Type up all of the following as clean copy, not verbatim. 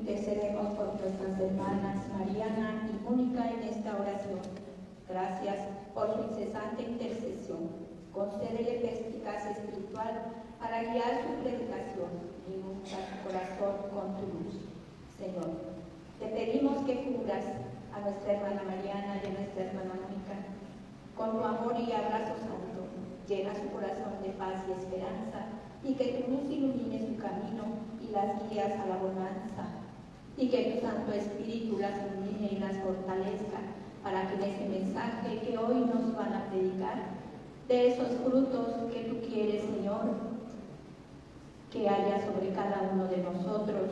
Intercedemos por nuestras hermanas Mariana y Mónica en esta oración. Gracias por su incesante intercesión. Concédele perspicacia espiritual para guiar su predicación y nunca su corazón con tu luz. Señor, te pedimos que cubras a nuestra hermana Mariana y a nuestra hermana Mónica con tu amor y abrazo santo. Llena su corazón de paz y esperanza, y que tu luz ilumine su camino y las guías a la bonanza, y que tu Santo Espíritu las ilumine y las fortalezca, para que en ese mensaje que hoy nos van a predicar, de esos frutos que tú quieres, Señor, que haya sobre cada uno de nosotros.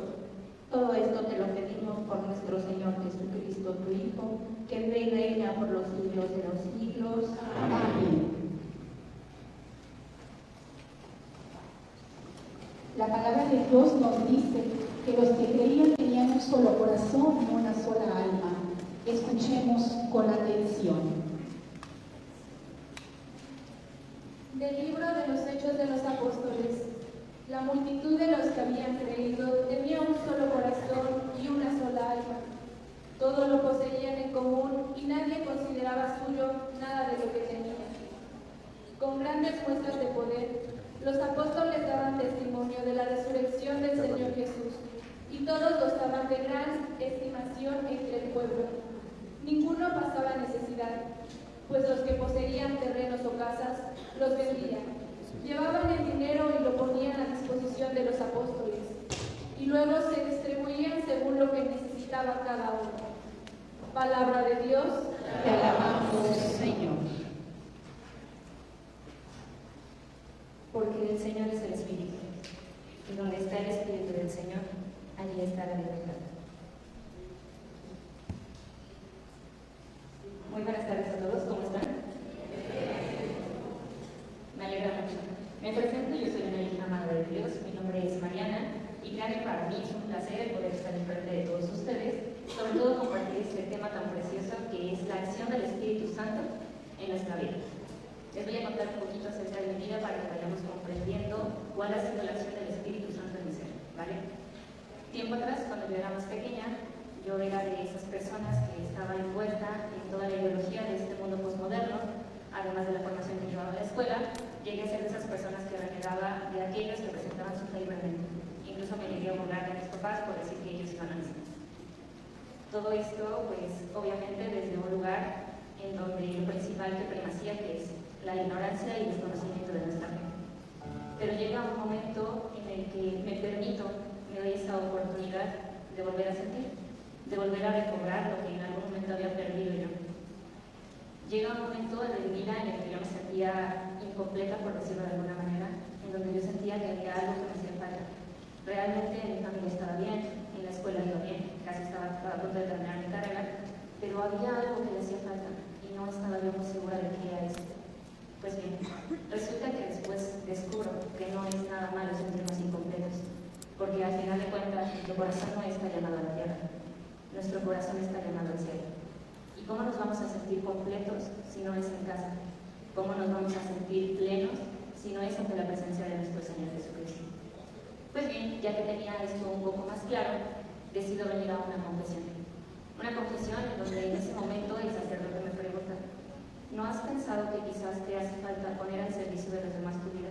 Todo esto te lo pedimos por nuestro Señor Jesucristo, tu Hijo, que vive y reina por los siglos de los siglos. Amén. La palabra de Dios nos dice que los que creían tenían un solo corazón y una sola alma. Escuchemos con atención. Del libro de los Hechos de los Apóstoles. La multitud de los que habían creído tenía un solo corazón y una sola alma. Todo lo poseían en común y nadie consideraba suyo nada de lo que tenía. Con grandes muestras de poder, los apóstoles daban testimonio de la resurrección del Señor Jesús, y todos gozaban de gran estimación entre el pueblo. Ninguno pasaba necesidad, pues los que poseían terrenos o casas los vendían. Llevaban el dinero y lo ponían a disposición de los apóstoles, y luego se distribuían según lo que necesitaba cada uno. Palabra de Dios. Te alabamos, Señor. Porque el Señor es el Espíritu, y donde está el Espíritu del Señor, allí está la libertad. Muy buenas tardes a todos, ¿cómo están? Me alegra mucho. Me presento, yo soy una hija amada de Dios, mi nombre es Mariana, y créanme, para mí es un placer poder estar enfrente de todos ustedes, sobre todo compartir este tema tan precioso que es la acción del Espíritu Santo en nuestra vida. Les voy a contar un poquito acerca de mi vida para que vayamos comprendiendo cuál ha sido la acción del Espíritu Santo en mi ser, ¿vale? Tiempo atrás, cuando yo era más pequeña, yo era de esas personas que estaba envuelta en toda la ideología de este mundo posmoderno, además de la formación que llevaba en la escuela. Llegué a ser de esas personas que renegaba de aquellos que presentaban su fe libremente. Incluso me llegué a burlar de mis papás por decir que ellos iban a misa. Todo esto, pues, obviamente desde un lugar en donde lo principal que primacía, que es la ignorancia y el desconocimiento de nuestra fe. Pero llega un momento en el que me doy esa oportunidad de volver a sentir, de volver a recobrar lo que en algún momento había perdido yo. Llega un momento de mi vida en el que yo me sentía incompleta, por decirlo de alguna manera, en donde yo sentía que había algo que me hacía falta. Realmente mi familia estaba bien, en la escuela iba bien, casi estaba a punto de terminar mi carrera, pero había algo que le hacía falta y no estaba yo muy segura de qué era eso. Pues bien, resulta que después descubro que no es nada malo sentirnos incompletos, porque al final de cuentas nuestro corazón no está llamado a la tierra, nuestro corazón está llamado al cielo. ¿Y cómo nos vamos a sentir completos si no es en casa? ¿Cómo nos vamos a sentir plenos si no es ante la presencia de nuestro Señor Jesucristo? Pues bien, ya que tenía esto un poco más claro, decido venir a una confesión. Una confesión en donde en ese momento el sacerdote me pregunta: ¿no has pensado que quizás te hace falta poner al servicio de los demás tu vida?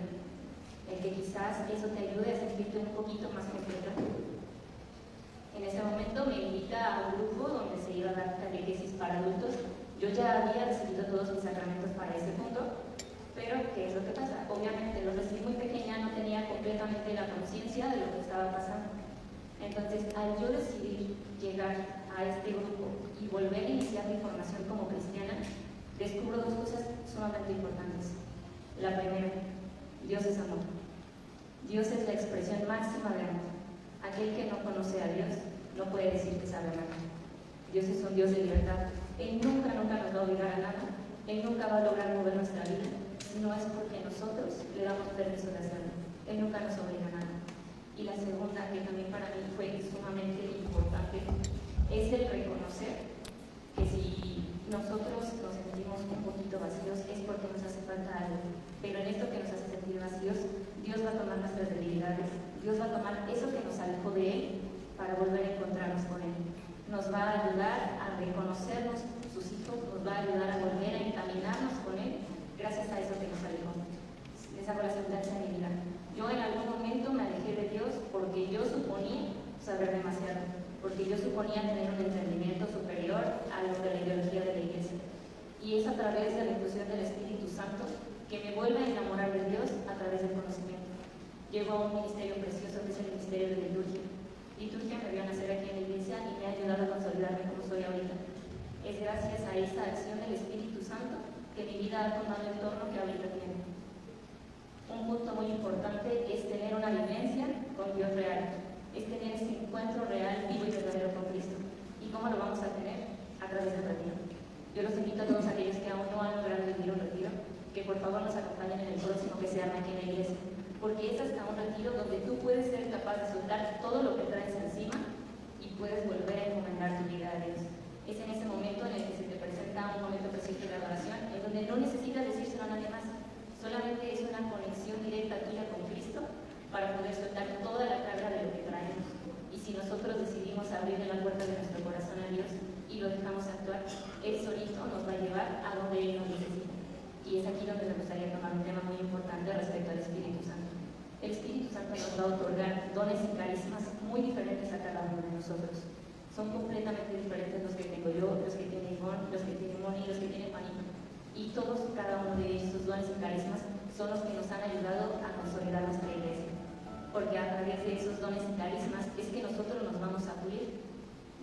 El que quizás eso te ayude a sentirte un poquito más completa. En ese momento me invita a un grupo donde se iba a dar catequesis para adultos. Yo ya había recibido todos mis sacramentos para ese punto, pero ¿qué es lo que pasa? Obviamente los recibí muy pequeña, no tenía completamente la conciencia de lo que estaba pasando. Entonces, al yo decidir llegar a este grupo y volver a iniciar mi formación como cristiana, descubro dos cosas sumamente importantes. La primera, Dios es amor. Dios es la expresión máxima de amor. Aquel que no conoce a Dios no puede decir que sabe amar. Dios es un Dios de libertad. Él nunca nos va a obligar a nada. Él nunca va a lograr mover nuestra vida, si no es porque nosotros le damos permiso de hacerlo. Él nunca nos obliga a nada. Y la segunda, que también para mí fue sumamente importante, es el reconocer que si nosotros nos sentimos un poquito vacíos es porque nos hace falta algo. Pero en esto que nos hace sentir vacíos, Dios va a tomar nuestras debilidades, Dios va a tomar eso que nos alejó de Él para volver a encontrar suponía saber demasiado, porque yo suponía tener un entendimiento superior a lo de la ideología de la Iglesia. Y es a través de la inclusión del Espíritu Santo que me vuelve a enamorar de Dios a través del conocimiento. Llego a un ministerio precioso que es el ministerio de liturgia. Liturgia me vio nacer aquí en la Iglesia y me ha ayudado a consolidarme como soy ahorita. Es gracias a esta acción del Espíritu Santo que mi vida ha tomado el torno que ahorita tiene. Un punto muy importante es tener una vivencia con Dios real, es tener ese encuentro real, vivo y verdadero con Cristo. ¿Y cómo lo vamos a tener? A través del retiro. Yo los invito a todos aquellos que aún no han logrado vivir un retiro, que por favor nos acompañen en el próximo que se arma aquí en la iglesia, porque es hasta un retiro donde tú puedes ser capaz de soltar todo lo que traes encima y puedes volver a encomendar tu vida a Dios. Es en ese momento en el que se te presenta un momento precioso de adoración, en donde no necesitas decírselo a nadie más, solamente es una conexión directa tuya con Cristo para poder soltar toda la carga de lo que traemos. Y si nosotros decidimos abrirle la puerta de nuestro corazón a Dios y lo dejamos actuar, Él solito nos va a llevar a donde Él nos necesita. Y es aquí donde me gustaría tomar un tema muy importante respecto al Espíritu Santo. El Espíritu Santo nos va a otorgar dones y carismas muy diferentes a cada uno de nosotros. Son completamente diferentes los que tengo yo, los que tiene Ivonne, los que tiene Moni, los que tiene Juanito. Y todos, cada uno de estos dones y carismas son los que nos han ayudado a consolidar nuestra iglesia. Porque a través de esos dones y carismas es que nosotros nos vamos a pulir,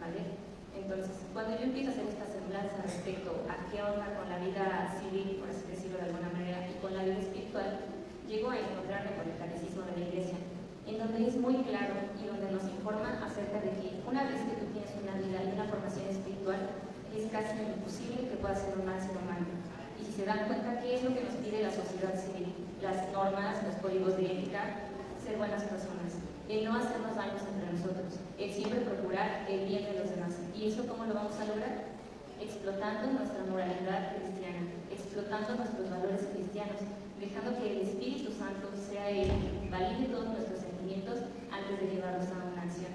¿vale? Entonces, cuando yo empiezo a hacer esta semblanza respecto a qué onda con la vida civil, por así decirlo de alguna manera, y con la vida espiritual, llego a encontrarme con el catecismo de la iglesia, en donde es muy claro y donde nos informa acerca de que una vez que tú tienes una vida y una formación espiritual, es casi imposible que puedas ser un mal ser humano. Y si se dan cuenta, ¿qué es lo que nos pide la sociedad civil? Las normas, los códigos de ética, ser buenas personas, el no hacernos daños entre nosotros, el siempre procurar el bien de los demás. ¿Y eso cómo lo vamos a lograr? Explotando nuestra moralidad cristiana, explotando nuestros valores cristianos, dejando que el Espíritu Santo sea el que valide todos nuestros sentimientos antes de llevarlos a una acción.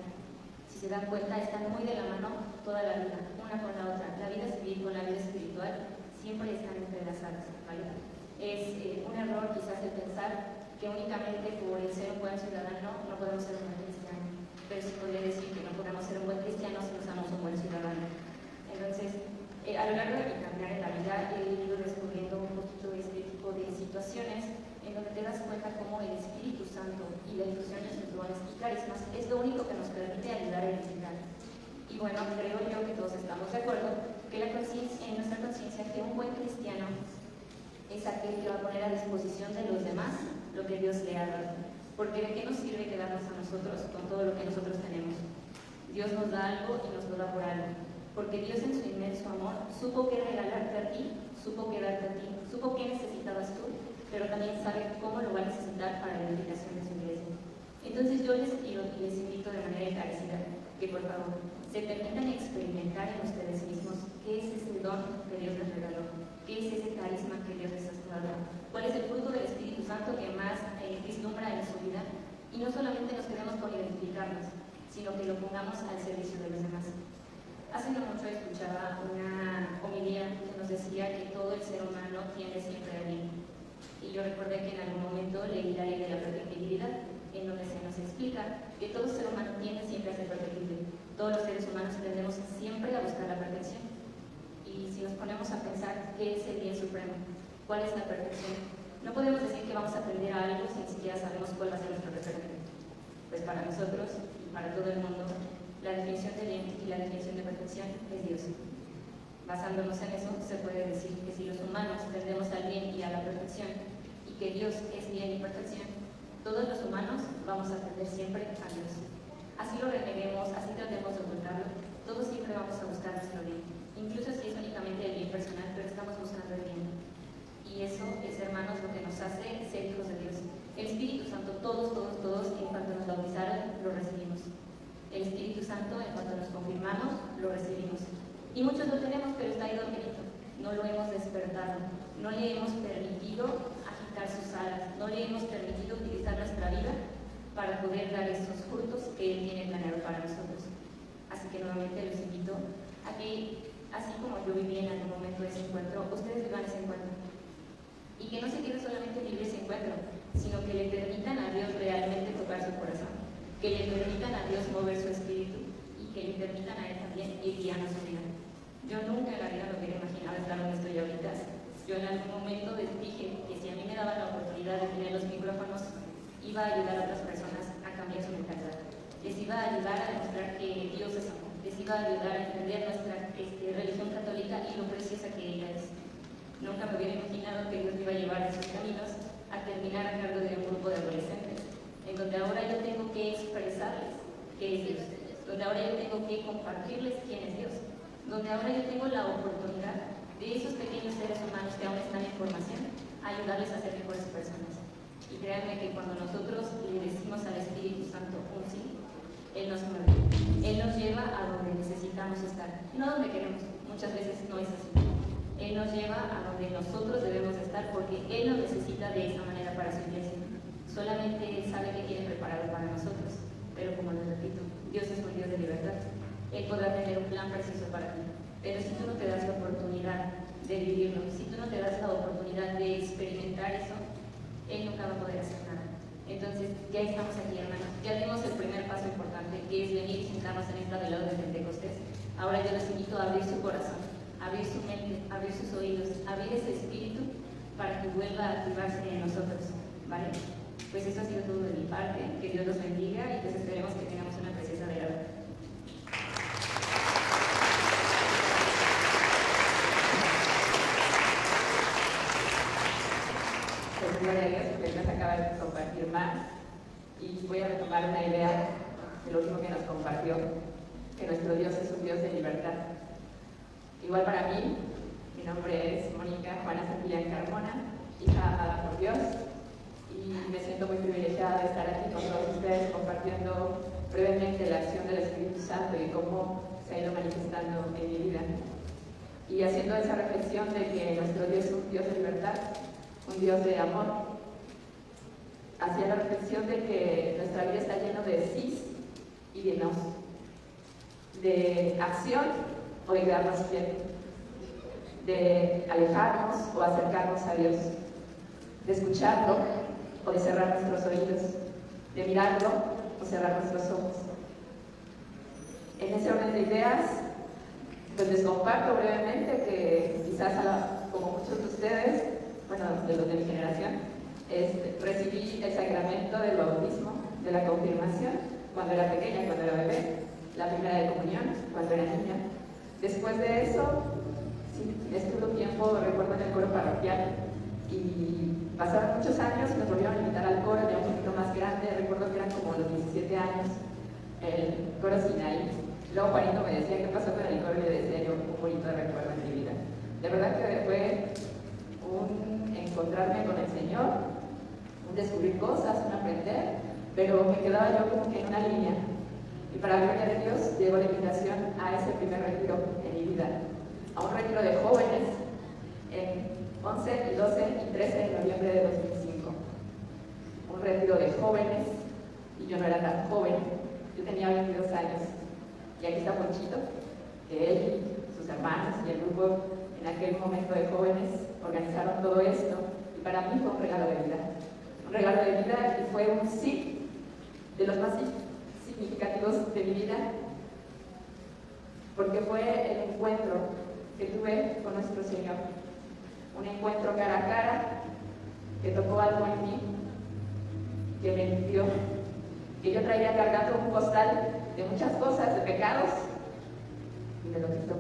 Si se dan cuenta, están muy de la mano toda la vida, una con la otra. La vida civil con la vida espiritual siempre están entrelazadas, ¿vale? Es un error quizás el pensar que únicamente por el ser un buen ciudadano no podemos ser un buen cristiano, pero sí podría decir que no podemos ser un buen cristiano si no somos un buen ciudadano. Entonces, a lo largo de mi caminar en la vida he ido descubriendo un poquito este tipo de situaciones en donde te das cuenta cómo el Espíritu Santo y la inclusión de sus dones y carismas es lo único que nos permite ayudar a edificar. Y bueno, creo yo que todos estamos de acuerdo que en nuestra conciencia que un buen cristiano es aquel que va a poner a disposición de los demás lo que Dios le ha dado. Porque ¿de qué nos sirve quedarnos a nosotros con todo lo que nosotros tenemos? Dios nos da algo y nos lo da por algo. Porque Dios en su inmenso amor supo qué regalarte a ti, supo qué darte a ti, supo qué necesitabas tú, pero también sabe cómo lo va a necesitar para la edificación de su iglesia. Entonces yo les pido y les invito de manera encarecida que por favor se permitan experimentar en ustedes mismos qué es ese don que Dios les regaló, qué es ese carisma que Dios les ha dado, cuál es el fruto del Espíritu Santo que más vislumbra en su vida, y no solamente nos quedemos con identificarnos, sino que lo pongamos al servicio de los demás. Hace no mucho escuchaba una homilía que nos decía que todo el ser humano tiende siempre al bien. Y yo recordé que en algún momento leí la ley de la perfectibilidad, en donde se nos explica que todo ser humano tiende siempre a ser perfectible. Todos los seres humanos tendemos siempre a buscar la perfección. Y si nos ponemos a pensar qué es el bien supremo, cuál es la perfección, no podemos decir que vamos a aprender a algo si ni siquiera sabemos cuál va a ser nuestro referente. Pues para nosotros y para todo el mundo, la definición de bien y la definición de perfección es Dios. Basándonos en eso, se puede decir que si los humanos tendemos al bien y a la perfección, y que Dios es bien y perfección, todos los humanos vamos a tender siempre a Dios. Así lo reneguemos, así tratemos de ocultarlo, todos siempre vamos a buscar nuestro bien, incluso si es únicamente el bien personal, pero estamos buscando el bien. Y eso es, hermanos, lo que nos hace ser hijos de Dios. El Espíritu Santo, todos, en cuanto nos bautizaron, lo recibimos. El Espíritu Santo, en cuanto nos confirmamos, lo recibimos. Y muchos lo tenemos, pero está ahí dormidito. No lo hemos despertado. No le hemos permitido agitar sus alas. No le hemos permitido utilizar nuestra vida para poder dar esos frutos que Él tiene planeado para nosotros. Así que nuevamente los invito a que, así como yo viví en algún momento ese encuentro, ustedes vivan ese encuentro. Y que no se quede solamente vivir ese encuentro, sino que le permitan a Dios realmente tocar su corazón. que le permitan a Dios mover su espíritu y que le permitan a Él también ir guiando su vida. Yo nunca en la vida me hubiera imaginado estar donde estoy ahorita. Yo en algún momento les dije que si a mí me daban la oportunidad de tener los micrófonos, iba a ayudar a otras personas a cambiar su mentalidad. Les iba a ayudar a demostrar que Dios es amor. Les iba a ayudar a entender nuestra religión católica y lo preciosa que ella es. Nunca me hubiera imaginado que Dios me iba a llevar en sus caminos a terminar a cargo de un grupo de adolescentes, en donde ahora yo tengo que expresarles qué es Dios, donde ahora yo tengo que compartirles quién es Dios, donde ahora yo tengo la oportunidad de esos pequeños seres humanos que aún están en formación, ayudarles a ser mejores personas. Y créanme que cuando nosotros le decimos al Espíritu Santo un sí, Él nos mueve, Él nos lleva a donde necesitamos estar, no donde queremos, muchas veces no es así. Él nos lleva a donde nosotros debemos estar porque Él nos necesita de esa manera para su iglesia. Solamente Él sabe que tiene preparado para nosotros, pero como les repito, Dios es un Dios de libertad. Él podrá tener un plan preciso para ti, pero si tú no te das la oportunidad de vivirlo, si tú no te das la oportunidad de experimentar eso, Él nunca va a poder hacer nada. Entonces, ya estamos aquí, hermanos. Ya dimos el primer paso importante, que es venir y sentarnos en esta velada de Pentecostés. Ahora yo les invito a abrir su corazón, abrir su mente, abrir sus oídos, abrir ese espíritu para que vuelva a activarse en nosotros, ¿vale? Pues eso ha sido todo de mi parte. Que Dios los bendiga y pues esperemos que tengamos una preciosa velada. Gloria a Dios, porque nos acaba de compartir más y voy a retomar una idea de lo último que nos compartió, que nuestro Dios es un Dios de libertad. Igual para mí, mi nombre es Mónica Juana Santillán Carmona, hija amada por Dios, y me siento muy privilegiada de estar aquí con todos ustedes compartiendo brevemente la acción del Espíritu Santo y cómo se ha ido manifestando en mi vida. Y haciendo esa reflexión de que nuestro Dios es un Dios de libertad, un Dios de amor, hacía la reflexión de que nuestra vida está llena de sís y de nos, de acción o de quedarnos quietos, de alejarnos o acercarnos a Dios, de escucharlo o de cerrar nuestros oídos, de mirarlo o cerrar nuestros ojos. En ese orden de ideas, pues les comparto brevemente que quizás como muchos de ustedes, bueno, de los de mi generación, recibí el sacramento del bautismo, de la confirmación, cuando era pequeña, cuando era bebé, la primera de comunión, cuando era niña. Después de eso, sí, estuve un tiempo, recuerdo, en el coro parroquial, y pasaron muchos años, me volvieron a invitar al coro, ya un poquito más grande, recuerdo que eran como los 17 años, el coro Sinaí. Luego Juanito me decía qué pasó con el coro y le decía yo, un bonito recuerdo en mi vida. De verdad que fue un encontrarme con el Señor, un descubrir cosas, un aprender, pero me quedaba yo como que en una línea. Y para la gloria de Dios llegó la invitación a ese primer retiro en mi vida, a un retiro de jóvenes en 11, 12 y 13 de noviembre de 2005. Un retiro de jóvenes, y yo no era tan joven, yo tenía 22 años. Y aquí está Ponchito, que él y sus hermanos y el grupo en aquel momento de jóvenes organizaron todo esto, y para mí fue un regalo de vida. Un regalo de vida y fue un sí de los más significativos de mi vida, porque fue el encuentro que tuve con nuestro Señor. Un encuentro cara a cara que tocó algo en mí, que me limpió, que yo traía cargando un costal de muchas cosas, de pecados, y me lo quitó.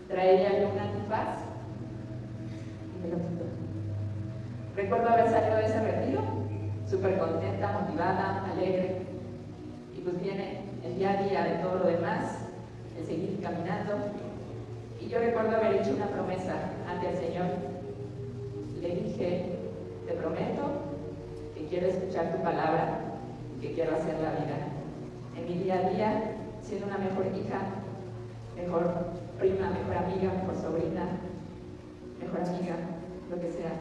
Traía yo un antifaz y me lo quitó. Recuerdo haber salido de ese retiro súper contenta, motivada, alegre, y pues viene el día a día de todo lo demás, el seguir caminando. Y yo recuerdo haber hecho una promesa ante el Señor. Le dije, te prometo que quiero escuchar tu palabra, que quiero hacer la vida en mi día a día, siendo una mejor hija, mejor prima, mejor amiga, mejor sobrina, mejor amiga, lo que sea.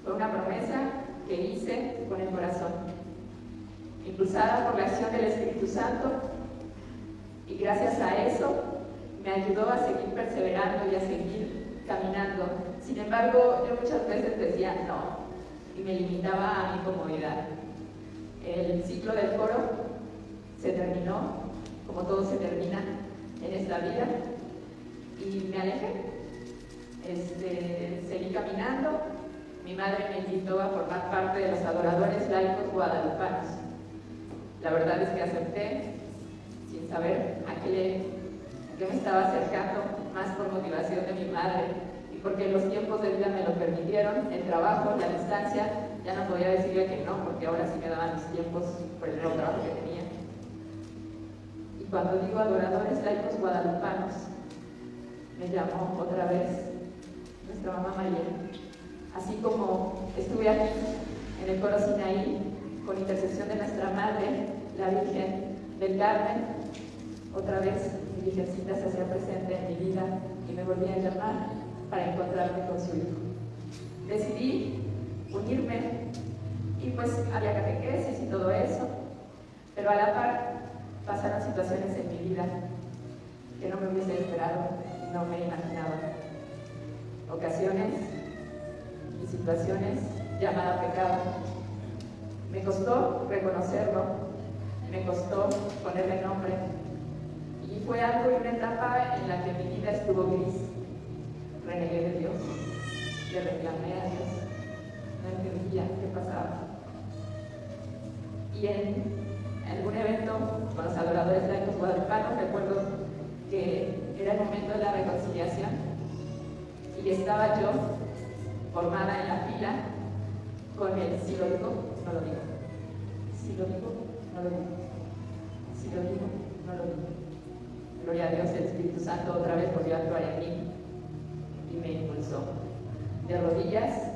Fue una promesa que hice con el corazón, impulsada por la acción del Espíritu Santo, y gracias a eso me ayudó a seguir perseverando y a seguir caminando. Sin embargo, yo muchas veces decía no, y me limitaba a mi comodidad. El ciclo del coro se terminó, como todo se termina en esta vida, y me alejé. Seguí caminando. Mi madre me invitó a formar parte de los adoradores laicos guadalupanos. La verdad es que acepté, sin saber a qué me estaba acercando, más por motivación de mi madre y porque los tiempos de vida me lo permitieron, el trabajo, la distancia. Ya no podía decirle que no, porque ahora sí me daban mis tiempos por el nuevo trabajo que tenía. Y cuando digo adoradores laicos guadalupanos, me llamó otra vez nuestra mamá María. Así como estuve aquí en el coro Sinaí, con intercesión de nuestra Madre, la Virgen del Carmen, otra vez mi Virgencita se hacía presente en mi vida y me volvía a llamar para encontrarme con su Hijo. Decidí unirme y pues había catequesis y todo eso, pero a la par pasaron situaciones en mi vida que no me hubiese esperado, no me imaginaba. Ocasiones y situaciones llamadas pecado. Me costó reconocerlo, me costó ponerle nombre, y fue algo y una etapa en la que mi vida estuvo gris. Renegué de Dios, le reclamé a Dios, no entendía qué pasaba. Y en algún evento con los adoradores laicos guadalupanos, recuerdo que era el momento de la reconciliación y estaba yo formada en la fila con el "si lo digo, no lo digo, si lo digo, no lo digo, si lo digo, no lo digo". Gloria a Dios, el Espíritu Santo otra vez volvió a actuar en mí y me impulsó. De rodillas,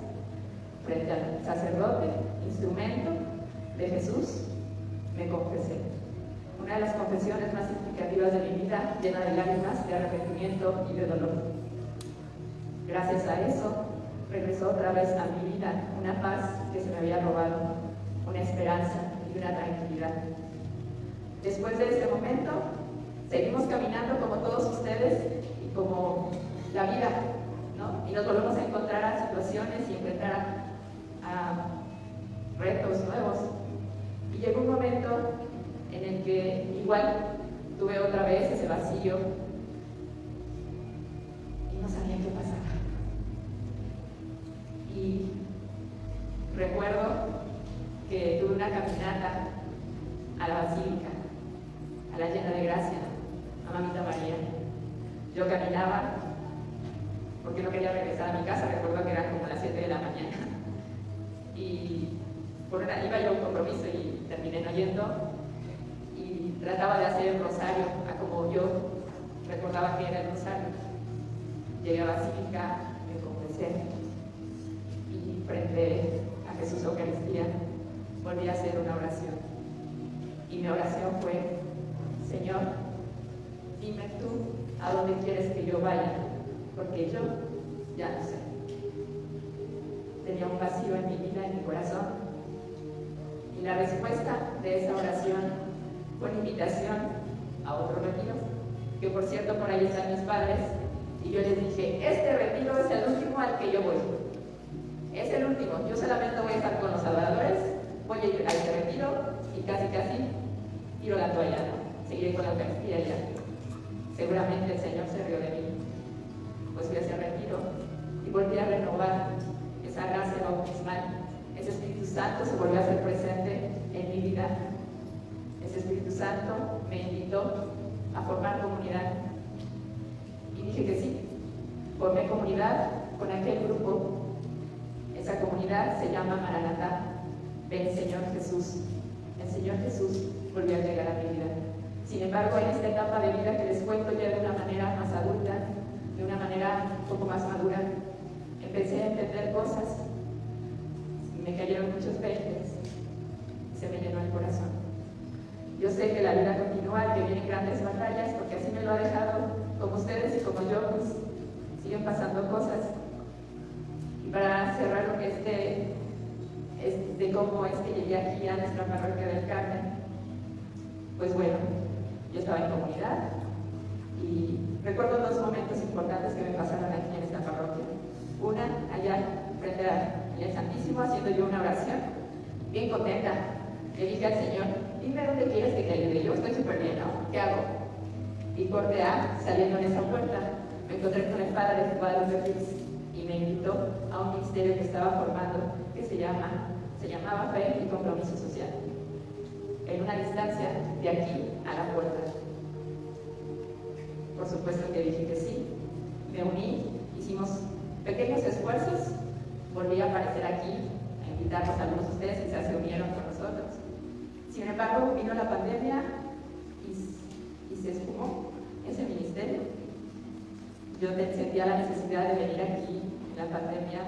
frente al sacerdote, instrumento de Jesús, me confesé. Una de las confesiones más significativas de mi vida, llena de lágrimas, de arrepentimiento y de dolor. Gracias a eso, regresó otra vez a mi vida una paz que se me había robado, una esperanza y una tranquilidad. Después de ese momento, seguimos caminando como todos ustedes y como la vida, ¿no? Y nos volvemos a encontrar a situaciones y enfrentar a retos nuevos. Y llegó un momento en el que igual tuve otra vez ese vacío y no sabía qué pasaba. Y recuerdo que tuve una caminata a la Basílica, a la Llena de Gracia, a Mamita María. Yo caminaba porque no quería regresar a mi casa, recuerdo que eran como las 7 de la mañana. Y iba yo a un compromiso y terminé no yendo, y trataba de hacer el rosario a como yo recordaba que era el rosario. Llegué a Basílica, me confesé, y frente a Jesús Eucaristía volví a hacer una oración. Y mi oración fue: Señor, dime tú a dónde quieres que yo vaya, porque yo ya no sé. Tenía un vacío en mi vida, en mi corazón, y la respuesta de esa oración fue una invitación a otro retiro, que por cierto por ahí están mis padres, y yo les dije: este retiro es el último al que yo voy, es el último, yo solamente voy a estar con los adoradores, voy a ir a este retiro y casi tiro la toalla, ¿no? Seguiré con la Eucaristía y ya. Seguramente el Señor se rió de mí, pues fui a ese retiro y volví a renovar esa gracia bautismal. Ese Espíritu Santo se volvió a hacer presente en mi vida. Ese Espíritu Santo me invitó a formar comunidad y dije que sí. Formé comunidad con aquel grupo. Esa comunidad se llama Maranatá, ven Señor Jesús. El Señor Jesús volvió a llegar a mi vida. Sin embargo, en esta etapa de vida que les cuento ya de una manera más adulta, de una manera un poco más madura, empecé a entender cosas, me cayeron muchos veintes y se me llenó el corazón. Yo sé que la vida continúa, que vienen grandes batallas, porque así me lo ha dejado, como ustedes y como yo, pues siguen pasando cosas. Y para cerrar lo que es de cómo es que llegué aquí a nuestra parroquia del Carmen, pues bueno, yo estaba en comunidad y recuerdo dos momentos importantes que me pasaron aquí en esta parroquia. Una, allá frente al Santísimo, haciendo yo una oración, bien contenta, Le dije al Señor, dime dónde quieres que te ayude, yo estoy súper bien, ¿no? ¿Qué hago? Y corte A, saliendo en esa puerta, me encontré con el padre de Guadalupe Félix y me invitó a un ministerio que estaba formando que se llamaba Fe y Compromiso Social, en una distancia de aquí a la puerta. Por supuesto que dije que sí, me uní, hicimos pequeños esfuerzos, volví a aparecer aquí, a invitarnos a algunos de ustedes que se unieron con nosotros. Sin embargo, vino la pandemia y se esfumó ese ministerio. Yo sentía la necesidad de venir aquí en la pandemia,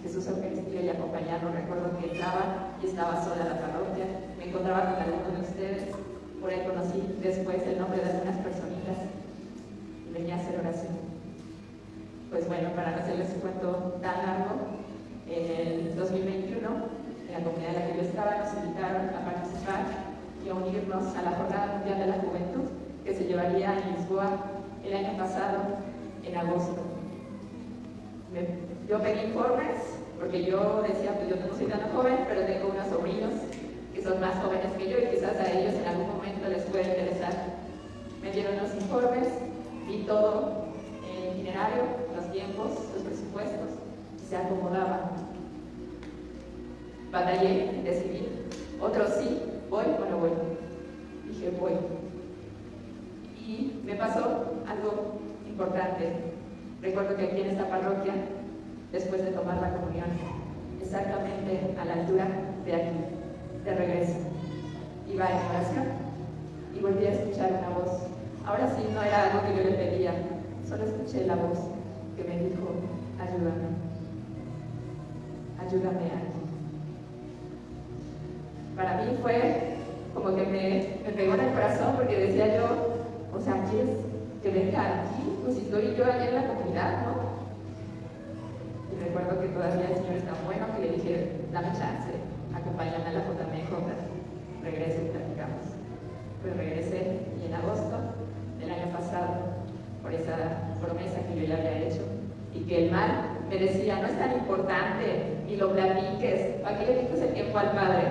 Jesús Eucaristía y acompañarlo. Recuerdo que entraba y estaba sola la parroquia, me encontraba con algunos de ustedes, por ahí conocí después el nombre de algunas personitas y venía a hacer oración. Pues bueno, para no hacerles un cuento tan largo, en el 2021, en la comunidad en la que yo estaba, nos invitaron a participar y a unirnos a la Jornada Mundial de la Juventud que se llevaría en Lisboa el año pasado, en agosto. Yo pedí informes, porque yo decía, pues yo no soy tan joven, pero tengo unos sobrinos que son más jóvenes que yo y quizás a ellos en algún momento les puede interesar. Me dieron los informes, vi todo el itinerario, los tiempos, los presupuestos, y se acomodaban. Batallé, decidí, otros sí, voy o no voy. Dije, voy. Y me pasó algo importante. Recuerdo que aquí en esta parroquia, después de tomar la comunión, exactamente a la altura de aquí, de regreso, iba en oración y volví a escuchar una voz. Ahora sí, no era algo que yo le pedía, solo escuché la voz que me dijo, ayúdame, ayúdame aquí. Para mí fue como que me pegó en el corazón porque decía yo, o sea, ¿quieres que venga aquí? Pues si estoy yo allá en la comunidad, ¿no? Y recuerdo que todavía el Señor es tan bueno que le dije, dame chance, acompáñame a la JMJ, regreso y platicamos. Pues regresé y en agosto del año pasado, por esa promesa que yo ya había hecho, y que el mal me decía, no es tan importante, ni lo platiques, ¿para qué le dediques el tiempo al Padre?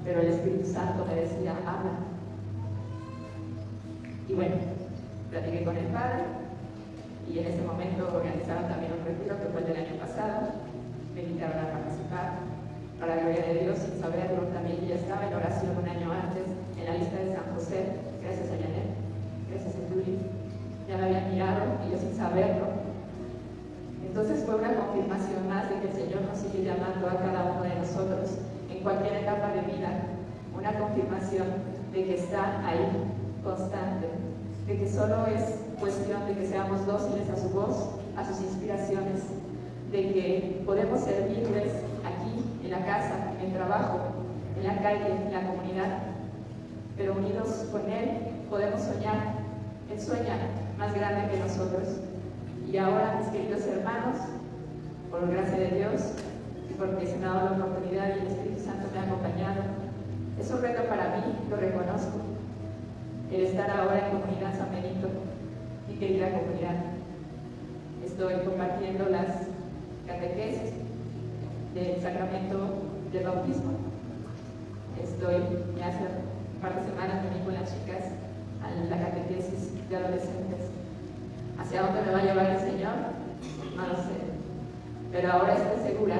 Pero el Espíritu Santo me decía, habla. Y bueno, platiqué con el Padre, y en ese momento organizaron también un retiro que fue el del año pasado, me invitaron a participar, para la gloria de Dios, sin saberlo, también ya estaba en oración un año antes, en la lista de San José, gracias a Janet, gracias a Yuri, ya me habían mirado, y yo sin saberlo. Entonces fue una confirmación más de que el Señor nos sigue llamando a cada uno de nosotros, en cualquier etapa de vida, una confirmación de que está ahí, constante, de que solo es cuestión de que seamos dóciles a su voz, a sus inspiraciones, de que podemos servirles aquí, en la casa, en el trabajo, en la calle, en la comunidad, pero unidos con Él podemos soñar. Él sueña más grande que nosotros. Y ahora, mis queridos hermanos, por gracia de Dios, y porque se me ha dado la oportunidad y el Espíritu Santo me ha acompañado, es un reto para mí, lo reconozco, el estar ahora en Comunidad San Benito, mi querida comunidad. Estoy compartiendo las catequesis del sacramento del bautismo. Hace un par de semanas vení con las chicas a la catequesis de adolescentes. ¿Hacia dónde me va a llevar el Señor? No lo sé. Pero ahora estoy segura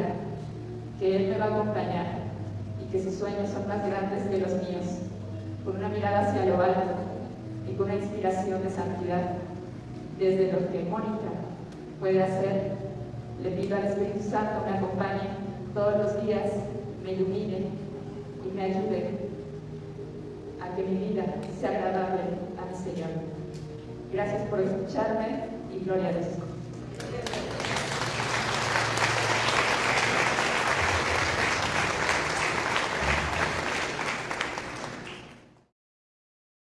que Él me va a acompañar y que sus sueños son más grandes que los míos, con una mirada hacia lo alto y con una inspiración de santidad. Desde lo que Mónica puede hacer, le pido al Espíritu Santo me acompañe todos los días, me ilumine y me ayude a que mi vida sea agradable a mi Señor. Gracias por escucharme y gloria a Dios.